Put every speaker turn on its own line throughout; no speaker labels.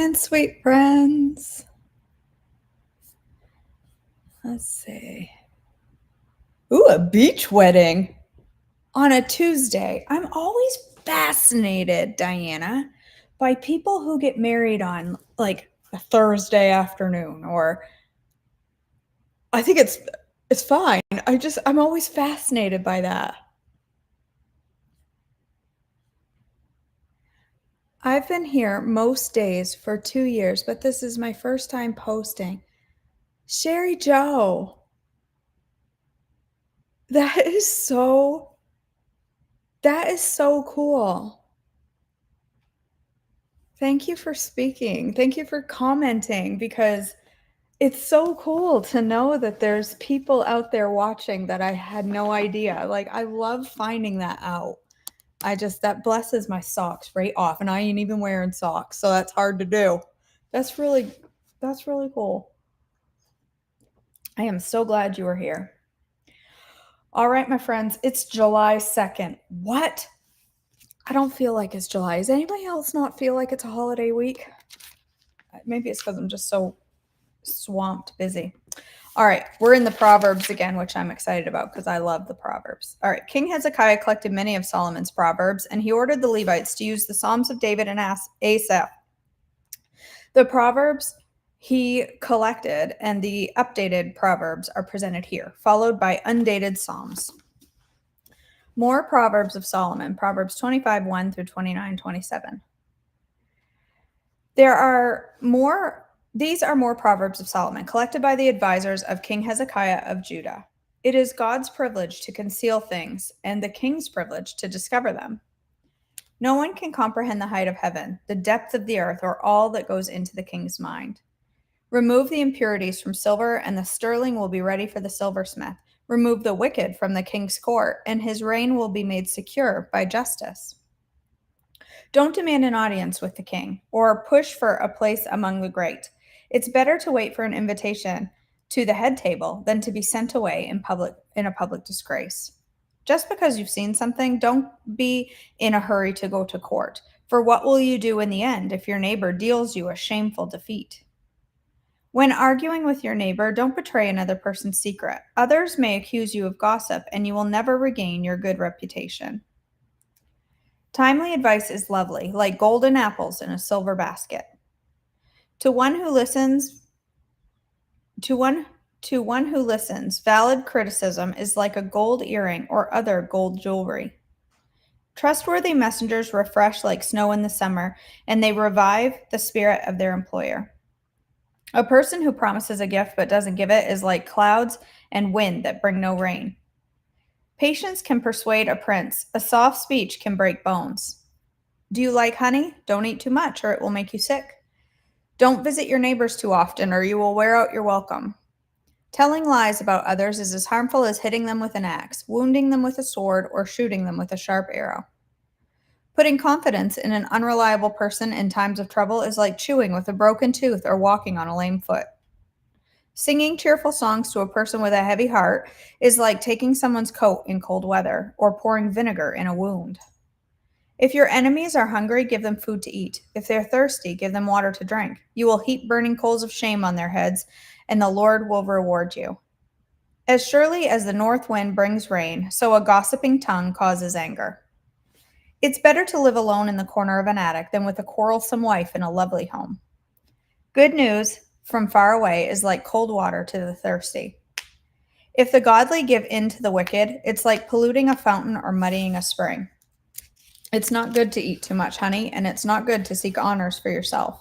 morning, sweet friends. Let's see. Ooh, a beach wedding on a Tuesday. I'm always fascinated, Diana, by people who get married on like a Thursday afternoon, or I think it's fine. I'm always fascinated by that. I've been here most days for 2 years, but this is my first time posting. Sherry Joe. That is so that is so cool. Thank you for speaking. Thank you for commenting because it's so cool to know that there's people out there watching that I had no idea. Like, I love finding that out. That blesses my socks right off, and I ain't even wearing socks, so that's hard to do. That's really that's really cool. I am so glad you are here. All right, my friends, it's July 2nd. What? I don't feel like it's July. Does anybody else not feel like it's a holiday week? Maybe it's because I'm just so swamped busy. All right, we're in the Proverbs again, which I'm excited about because I love the Proverbs. All right, King Hezekiah collected many of Solomon's Proverbs, and he ordered the Levites to use the Psalms of David and Asaph. The Proverbs he collected and the updated Proverbs are presented here, followed by undated Psalms. More Proverbs of Solomon, Proverbs 25, 1 through 29, 27. These are more Proverbs of Solomon, collected by the advisors of King Hezekiah of Judah. It is God's privilege to conceal things, and the king's privilege to discover them. No one can comprehend the height of heaven, the depth of the earth, or all that goes into the king's mind. Remove the impurities from silver, and the sterling will be ready for the silversmith. Remove the wicked from the king's court, and his reign will be made secure by justice. Don't demand an audience with the king, or push for a place among the great. It's better to wait for an invitation to the head table than to be sent away in a public disgrace. Just because you've seen something, don't be in a hurry to go to court. For what will you do in the end if your neighbor deals you a shameful defeat? When arguing with your neighbor, don't betray another person's secret. Others may accuse you of gossip, and you will never regain your good reputation. Timely advice is lovely, like golden apples in a silver basket. To one who listens, valid criticism is like a gold earring or other gold jewelry. Trustworthy messengers refresh like snow in the summer, and they revive the spirit of their employer. A person who promises a gift but doesn't give it is like clouds and wind that bring no rain. Patience can persuade a prince. A soft speech can break bones. Do you like honey? Don't eat too much, or it will make you sick. Don't visit your neighbors too often, or you will wear out your welcome. Telling lies about others is as harmful as hitting them with an axe, wounding them with a sword, or shooting them with a sharp arrow. Putting confidence in an unreliable person in times of trouble is like chewing with a broken tooth or walking on a lame foot. Singing cheerful songs to a person with a heavy heart is like taking someone's coat in cold weather or pouring vinegar in a wound. If your enemies are hungry, give them food to eat. If they're thirsty, give them water to drink. You will heap burning coals of shame on their heads, and the Lord will reward you. As surely as the north wind brings rain, so a gossiping tongue causes anger. It's better to live alone in the corner of an attic than with a quarrelsome wife in a lovely home. Good news from far away is like cold water to the thirsty. If the godly give in to the wicked, it's like polluting a fountain or muddying a spring. It's not good to eat too much honey, and it's not good to seek honors for yourself.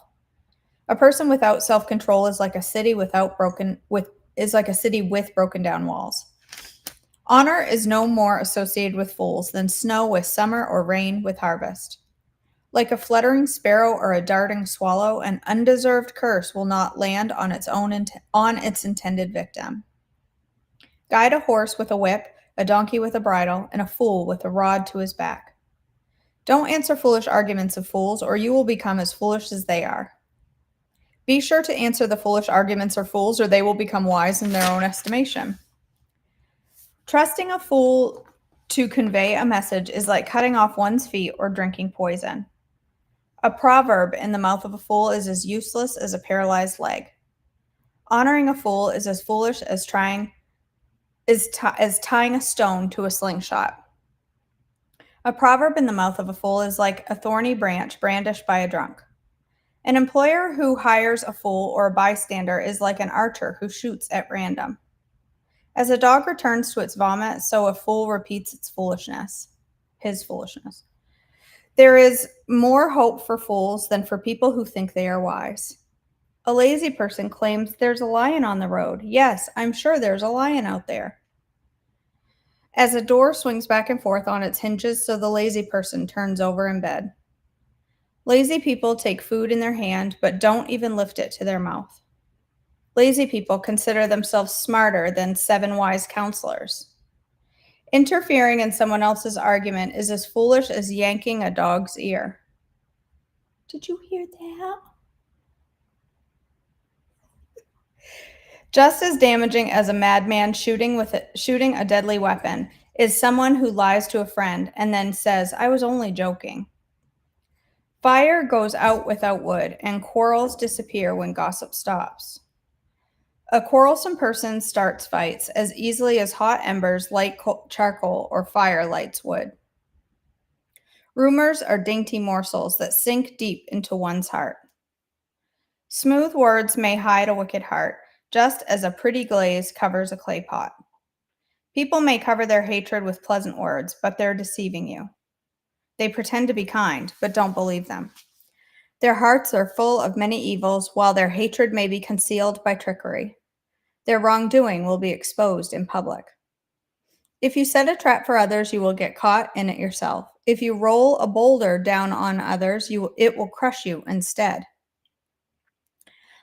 A person without self-control is like a city with broken down walls. Honor is no more associated with fools than snow with summer or rain with harvest. Like a fluttering sparrow or a darting swallow, an undeserved curse will not land on its intended victim. Guide a horse with a whip, a donkey with a bridle, and a fool with a rod to his back. Don't answer foolish arguments of fools, or you will become as foolish as they are. Be sure to answer the foolish arguments of fools, or they will become wise in their own estimation. Trusting a fool to convey a message is like cutting off one's feet or drinking poison. A proverb in the mouth of a fool is as useless as a paralyzed leg. Honoring a fool is as foolish as tying a stone to a slingshot. A proverb in the mouth of a fool is like a thorny branch brandished by a drunk. An employer who hires a fool or a bystander is like an archer who shoots at random. As a dog returns to its vomit, so a fool repeats his foolishness. There is more hope for fools than for people who think they are wise. A lazy person claims there's a lion on the road. Yes, I'm sure there's a lion out there. As a door swings back and forth on its hinges, so the lazy person turns over in bed. Lazy people take food in their hand, but don't even lift it to their mouth. Lazy people consider themselves smarter than 7 wise counselors. Interfering in someone else's argument is as foolish as yanking a dog's ear. Did you hear that? Just as damaging as a madman shooting a deadly weapon is someone who lies to a friend and then says, "I was only joking." Fire goes out without wood, and quarrels disappear when gossip stops. A quarrelsome person starts fights as easily as hot embers light charcoal or fire lights wood. Rumors are dainty morsels that sink deep into one's heart. Smooth words may hide a wicked heart, just as a pretty glaze covers a clay pot. People may cover their hatred with pleasant words, but they're deceiving you. They pretend to be kind, but don't believe them. Their hearts are full of many evils, while their hatred may be concealed by trickery. Their wrongdoing will be exposed in public. If you set a trap for others, you will get caught in it yourself. If you roll a boulder down on others, it will crush you instead.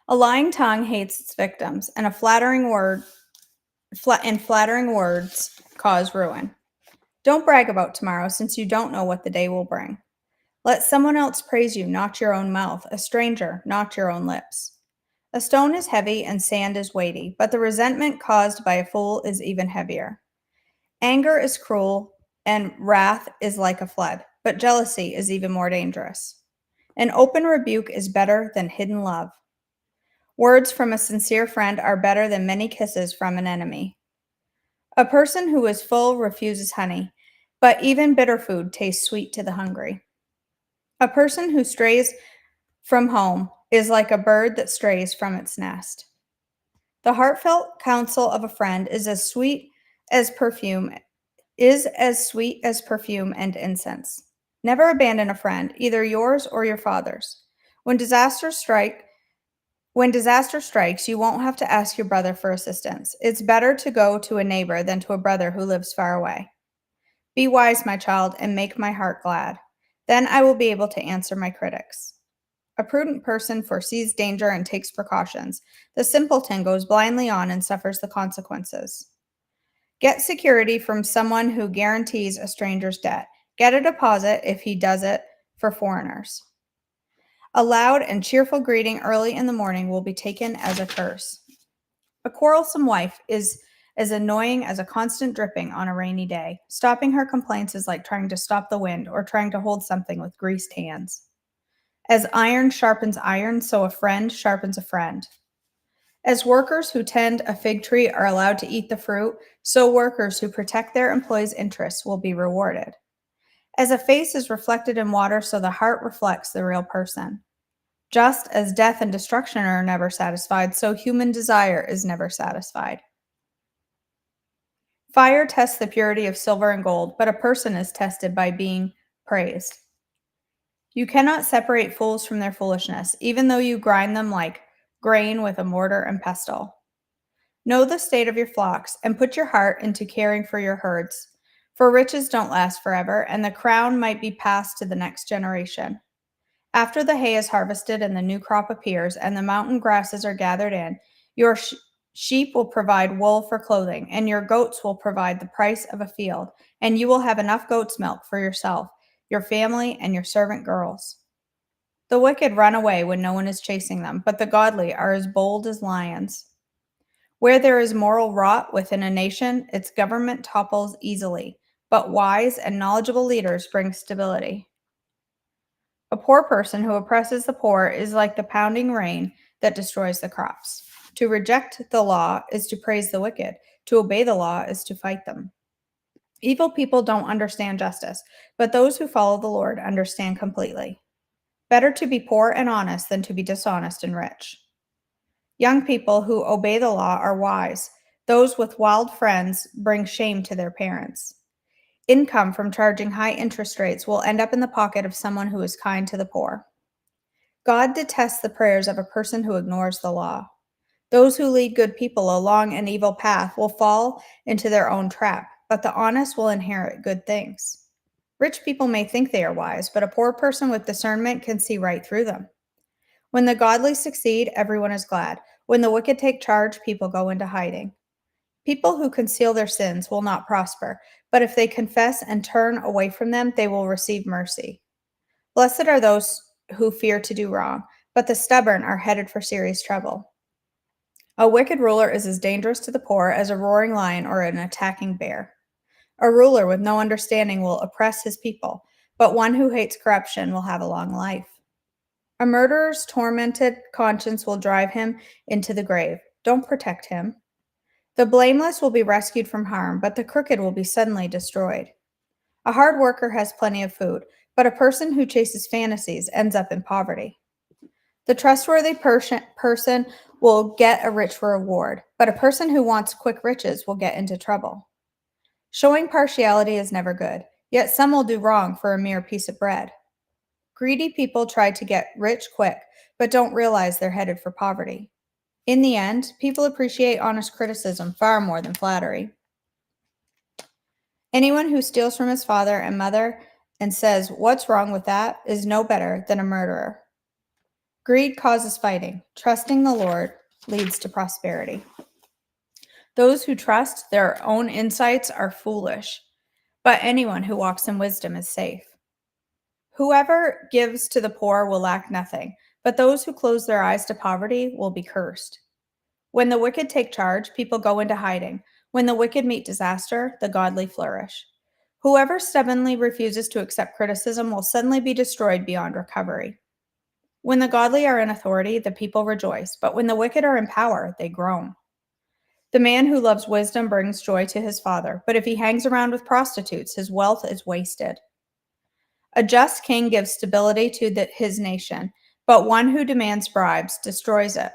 A lying tongue hates its victims, and flattering words cause ruin. Don't brag about tomorrow, since you don't know what the day will bring. Let someone else praise you, not your own mouth, a stranger, not your own lips. A stone is heavy and sand is weighty, but the resentment caused by a fool is even heavier. Anger is cruel, and wrath is like a flood, but jealousy is even more dangerous. An open rebuke is better than hidden love. Words from a sincere friend are better than many kisses from an enemy. A person who is full refuses honey, but even bitter food tastes sweet to the hungry. A person who strays from home is like a bird that strays from its nest. The heartfelt counsel of a friend is as sweet as perfume and incense. Never abandon a friend, either yours or your father's. When disaster strikes, you won't have to ask your brother for assistance. It's better to go to a neighbor than to a brother who lives far away. Be wise, my child, and make my heart glad. Then I will be able to answer my critics. A prudent person foresees danger and takes precautions. The simpleton goes blindly on and suffers the consequences. Get security from someone who guarantees a stranger's debt. Get a deposit if he does it for foreigners. A loud and cheerful greeting early in the morning will be taken as a curse. A quarrelsome wife is as annoying as a constant dripping on a rainy day. Stopping her complaints is like trying to stop the wind or trying to hold something with greased hands. As iron sharpens iron, so a friend sharpens a friend. As workers who tend a fig tree are allowed to eat the fruit, so workers who protect their employees' interests will be rewarded. As a face is reflected in water, so the heart reflects the real person. Just as death and destruction are never satisfied, so human desire is never satisfied. Fire tests the purity of silver and gold, but a person is tested by being praised. You cannot separate fools from their foolishness, even though you grind them like grain with a mortar and pestle. Know the state of your flocks, and put your heart into caring for your herds, for riches don't last forever, and the crown might be passed to the next generation. After the hay is harvested and the new crop appears, and the mountain grasses are gathered in, your sheep will provide wool for clothing, and your goats will provide the price of a field, and you will have enough goat's milk for yourself, your family, and your servant girls. The wicked run away when no one is chasing them, but the godly are as bold as lions. Where there is moral rot within a nation, its government topples easily, but wise and knowledgeable leaders bring stability. A poor person who oppresses the poor is like the pounding rain that destroys the crops. To reject the law is to praise the wicked. To obey the law is to fight them. Evil people don't understand justice, but those who follow the Lord understand completely. Better to be poor and honest than to be dishonest and rich. Young people who obey the law are wise. Those with wild friends bring shame to their parents. Income from charging high interest rates will end up in the pocket of someone who is kind to the poor. God detests the prayers of a person who ignores the law. Those who lead good people along an evil path will fall into their own trap, but the honest will inherit good things. Rich people may think they are wise, but a poor person with discernment can see right through them. When the godly succeed, everyone is glad. When the wicked take charge, people go into hiding. People who conceal their sins will not prosper, but if they confess and turn away from them, they will receive mercy. Blessed are those who fear to do wrong, but the stubborn are headed for serious trouble. A wicked ruler is as dangerous to the poor as a roaring lion or an attacking bear. A ruler with no understanding will oppress his people, but one who hates corruption will have a long life. A murderer's tormented conscience will drive him into the grave. Don't protect him. The blameless will be rescued from harm, but the crooked will be suddenly destroyed. A hard worker has plenty of food, but a person who chases fantasies ends up in poverty. The trustworthy person will get a rich reward, but a person who wants quick riches will get into trouble. Showing partiality is never good, yet some will do wrong for a mere piece of bread. Greedy people try to get rich quick, but don't realize they're headed for poverty. In the end, people appreciate honest criticism far more than flattery. Anyone who steals from his father and mother and says, "What's wrong with that?" is no better than a murderer. Greed causes fighting. Trusting the Lord leads to prosperity. Those who trust their own insights are foolish, but anyone who walks in wisdom is safe. Whoever gives to the poor will lack nothing, but those who close their eyes to poverty will be cursed. When the wicked take charge, people go into hiding. When the wicked meet disaster, the godly flourish. Whoever stubbornly refuses to accept criticism will suddenly be destroyed beyond recovery. When the godly are in authority, the people rejoice, but when the wicked are in power, they groan. The man who loves wisdom brings joy to his father, but if he hangs around with prostitutes, his wealth is wasted. A just king gives stability to his nation, but one who demands bribes destroys it.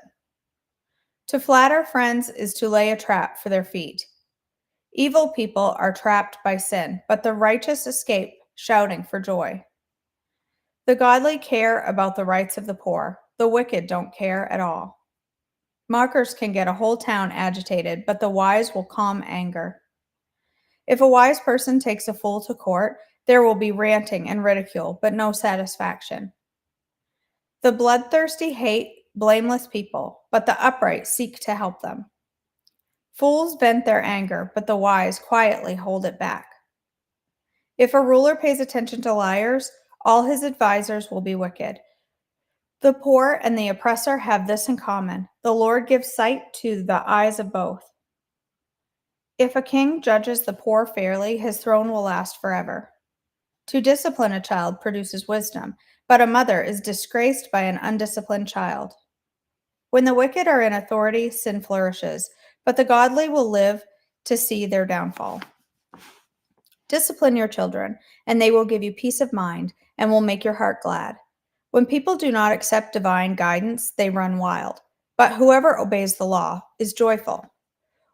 To flatter friends is to lay a trap for their feet. Evil people are trapped by sin, but the righteous escape, shouting for joy. The godly care about the rights of the poor. The wicked don't care at all. Mockers can get a whole town agitated, but the wise will calm anger. If a wise person takes a fool to court, there will be ranting and ridicule, but no satisfaction. The bloodthirsty hate blameless people, but the upright seek to help them. Fools vent their anger, but the wise quietly hold it back. If a ruler pays attention to liars, all his advisors will be wicked. The poor and the oppressor have this in common: the Lord gives sight to the eyes of both. If a king judges the poor fairly, his throne will last forever. To discipline a child produces wisdom, but a mother is disgraced by an undisciplined child. When the wicked are in authority, sin flourishes, but the godly will live to see their downfall. Discipline your children, and they will give you peace of mind and will make your heart glad. When people do not accept divine guidance, they run wild, but whoever obeys the law is joyful.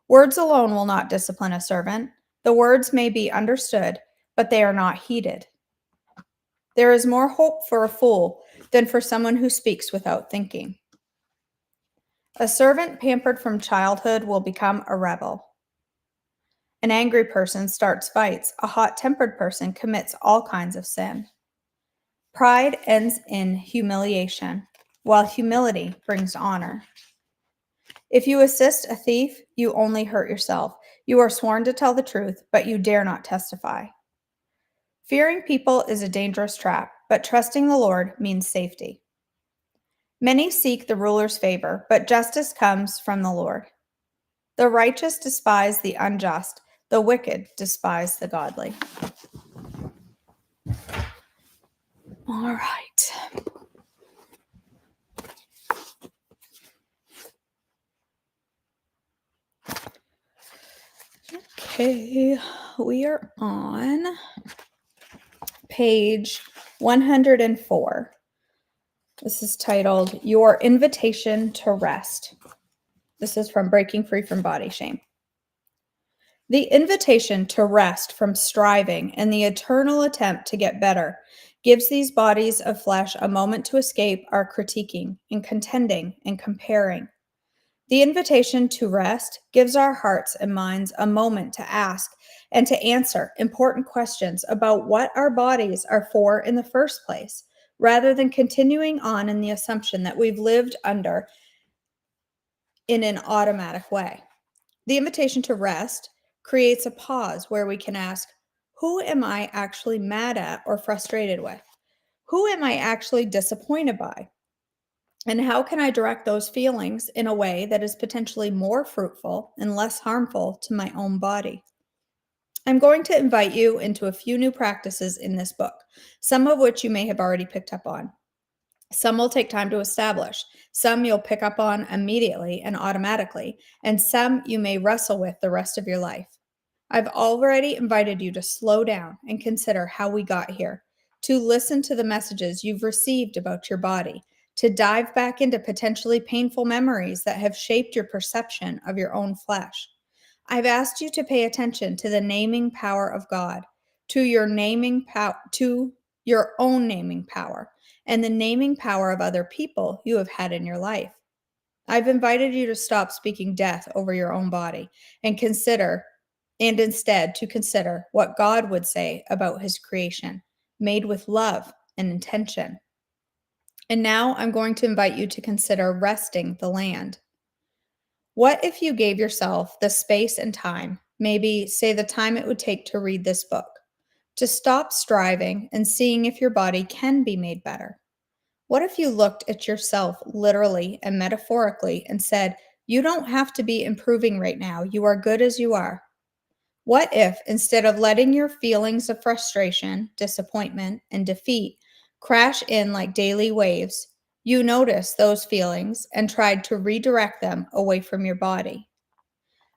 Words alone will not discipline a servant. The words may be understood, but they are not heeded. There is more hope for a fool than for someone who speaks without thinking. A servant pampered from childhood will become a rebel. An angry person starts fights. A hot-tempered person commits all kinds of sin. Pride ends in humiliation, while humility brings honor. If you assist a thief, you only hurt yourself. You are sworn to tell the truth, but you dare not testify. Fearing people is a dangerous trap, but trusting the Lord means safety. Many seek the ruler's favor, but justice comes from the Lord. The righteous despise the unjust. The wicked despise the godly. All right. Okay, we are on page 104. This is titled Your Invitation to Rest. This is from Breaking Free from Body Shame. The invitation to rest from striving and the eternal attempt to get better gives these bodies of flesh a moment to escape our critiquing and contending and comparing. The invitation to rest gives our hearts and minds a moment to ask and to answer important questions about what our bodies are for in the first place, rather than continuing on in the assumption that we've lived under in an automatic way. The invitation to rest creates a pause where we can ask, who am I actually mad at or frustrated with? Who am I actually disappointed by? And how can I direct those feelings in a way that is potentially more fruitful and less harmful to my own body? I'm going to invite you into a few new practices in this book, some of which you may have already picked up on. Some will take time to establish, some you'll pick up on immediately and automatically, and some you may wrestle with the rest of your life. I've already invited you to slow down and consider how we got here, to listen to the messages you've received about your body, to dive back into potentially painful memories that have shaped your perception of your own flesh. I've asked you to pay attention to the naming power of God, to your to your own naming power, and the naming power of other people you have had in your life. I've invited you to stop speaking death over your own body and instead to consider what God would say about his creation, made with love and intention. And now I'm going to invite you to consider resting the land. What if you gave yourself the space and time, maybe say the time it would take to read this book, to stop striving and seeing if your body can be made better? What if you looked at yourself literally and metaphorically and said, you don't have to be improving right now. You are good as you are. What if, instead of letting your feelings of frustration, disappointment, and defeat crash in like daily waves, you noticed those feelings and tried to redirect them away from your body?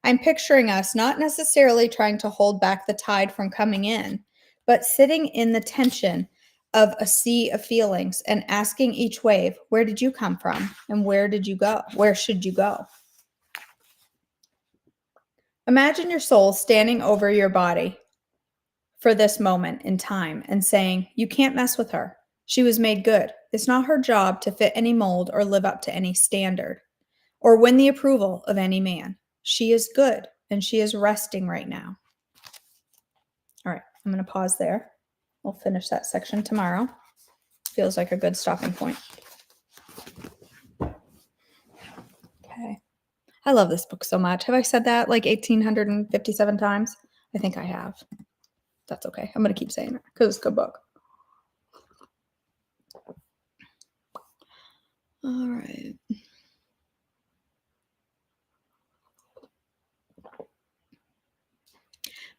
I'm picturing us not necessarily trying to hold back the tide from coming in, but sitting in the tension of a sea of feelings and asking each wave, where did you come from and where did you go? Where should you go? Imagine your soul standing over your body for this moment in time and saying, you can't mess with her. She was made good. It's not her job to fit any mold or live up to any standard or win the approval of any man. She is good and she is resting right now. All right, I'm going to pause there. We'll finish that section tomorrow. Feels like a good stopping point. Okay. I love this book so much. Have I said that like 1,857 times? I think I have. That's okay. I'm going to keep saying it because it's a good book. All right.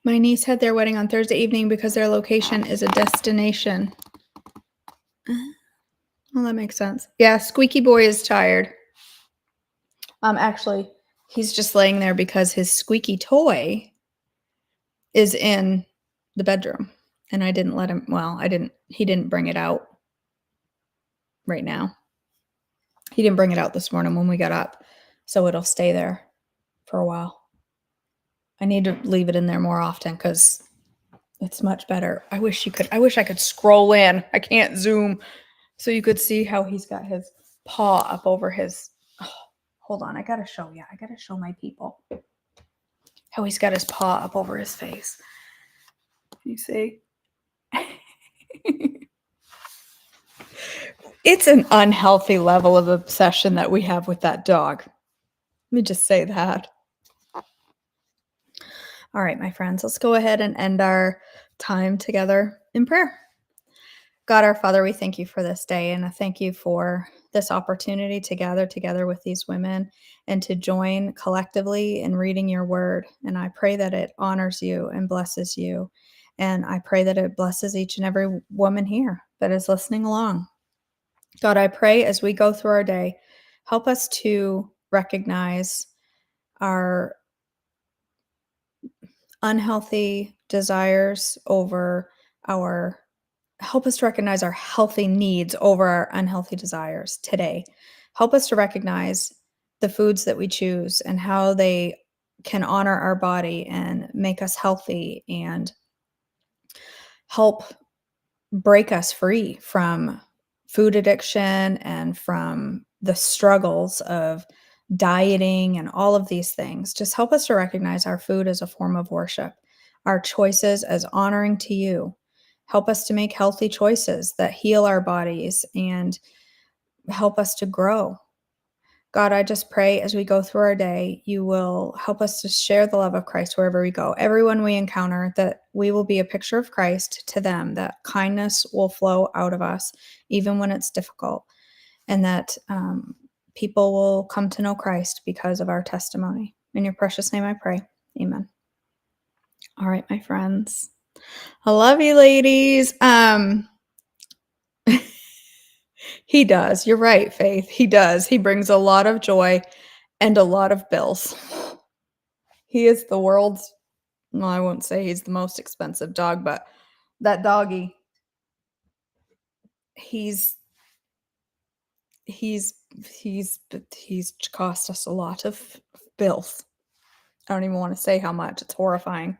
My niece had their wedding on Thursday evening because their location is a destination. Well, that makes sense. Yeah, Squeaky Boy is tired. Actually, he's just laying there because his squeaky toy is in the bedroom. And I didn't let him, he didn't bring it out right now. He didn't bring it out this morning when we got up. So it'll stay there for a while. I need to leave it in there more often because it's much better. I wish I could scroll in. I can't zoom so you could see how he's got his paw up over his. Oh, hold on. I got to show you. I got to show my people how he's got his paw up over his face. You see? It's an unhealthy level of obsession that we have with that dog. Let me just say that. All right, my friends, let's go ahead and end our time together in prayer. God, our Father, we thank you for this day, and I thank you for this opportunity to gather together with these women and to join collectively in reading your word. And I pray that it honors you and blesses you. And I pray that it blesses each and every woman here that is listening along. God, I pray as we go through our day, help us to recognize our unhealthy desires over our help us to recognize our healthy needs over our unhealthy desires today. Help us to recognize the foods that we choose and how they can honor our body and make us healthy and help break us free from food addiction and from the struggles of dieting and all of these things. Just help us to recognize our food as a form of worship, our choices as honoring to you. Help us to make healthy choices that heal our bodies and help us to grow. God, I just pray as we go through our day, you will help us to share the love of Christ wherever we go. Everyone we encounter, that we will be a picture of Christ to them, that kindness will flow out of us, even when it's difficult, and that people will come to know Christ because of our testimony. In your precious name I pray. Amen. All right, my friends. I love you, ladies. He does. You're right, Faith. He does. He brings a lot of joy and a lot of bills. He is the world's, well, I won't say he's the most expensive dog, but that doggy, he's he's he's cost us a lot of bills. I don't even want to say how much. It's horrifying.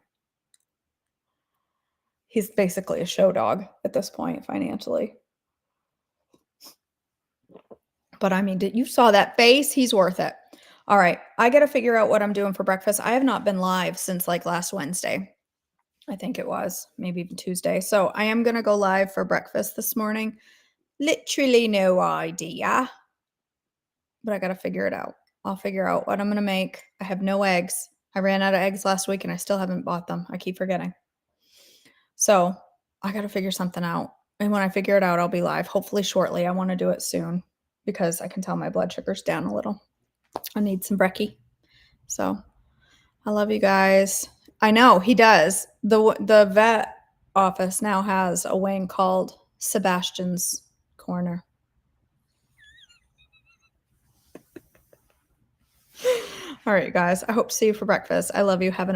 He's basically a show dog at this point financially. But I mean, you saw that face? He's worth it. All right, I got to figure out what I'm doing for breakfast. I have not been live since like last Wednesday. I think it was, maybe even Tuesday. So I am going to go live for breakfast this morning. Literally no idea, but I got to figure it out. I'll figure out what I'm going to make. I have no eggs. I ran out of eggs last week and I still haven't bought them. I keep forgetting. So I got to figure something out. And when I figure it out, I'll be live, hopefully shortly. I want to do it soon because I can tell my blood sugar's down a little. I need some brekkie. So I love you guys. I know he does. The vet office now has a wing called Sebastian's Corner. All right, guys. I hope to see you for breakfast. I love you. Have a